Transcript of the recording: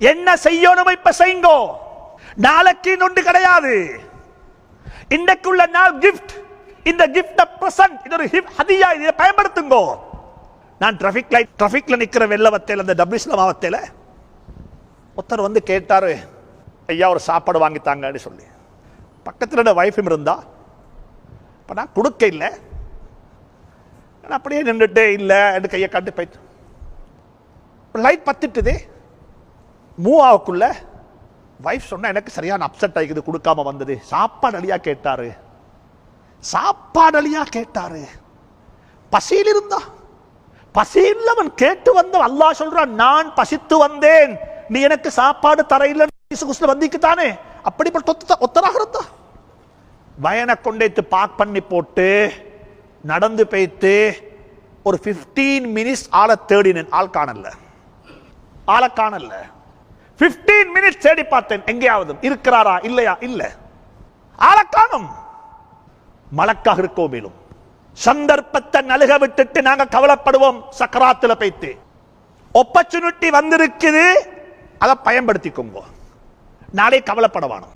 என்ன செய்யணும் இப்ப செய்யுங்கோ. நாளைக்கு நொண்டு கிடையாது. இன்றைக்குள்ள நாள் கிஃப்ட். இந்த கிஃப்ட் பிரசன்ட், இது ஒரு ஹதியா, இதை பயன்படுத்துங்கோ. நான் டிராபிக்ல நிக்கிற வெள்ளவத்தையில் அந்த டபிள்யூஸ்ல மாவத்தையில் ஒருத்தர் வந்து கேட்டாரு, ஐயா ஒரு சாப்பாடு வாங்கித்தாங்கன்னு சொல்லி. பக்கத்தில் வைஃபும் இருந்தா. இப்போ நான் கொடுக்க இல்லை, அப்படியே நின்றுட்டு இல்லை என்று கையை காட்டு போயிட்டு லைட் பத்திட்டுது. மூவாவுக்குள்ள வைஃப் சொன்னா எனக்கு சரியான அப்செட் ஆகிக்குது, கொடுக்காம வந்தது. சாப்பாடு அழியா கேட்டாரு, சாப்பாடு அழியா கேட்டாரு. பசியில் இருந்தா, பசியில் அவன் கேட்டு வந்த அல்லாஹ் சொல்றான், நான் பசித்து வந்தேன், நீ எனக்கு சாப்பாடு தரையில் வந்திக்குத்தானே. அப்படிப்பட்ட ஒத்தராக இருந்தா வயனை கொண்டேத்து பாக் பண்ணி போட்டு நடந்து போய்த்து ஒரு 15 மினிட்ஸ் ஆளை தேடினேன். ஆள் காணல, ஆளை காணல. 15 மினிட்ஸ் தேடி பார்த்தேன், எங்கேயாவது இருக்கிறாரா இல்லையா, இல்ல, ஆளை காணும். மலக்காக இருக்கோ மேலும் சந்தர்ப்பத்தை நழுக விட்டுட்டு நாங்க கவலைப்படுவோம். சக்கராத்துல போய்த்து ஆப்பர்ச்சுனிட்டி வந்திருக்குது, அதை பயன்படுத்திக்கோங்க. நாளை கவலைப்படவானோம்.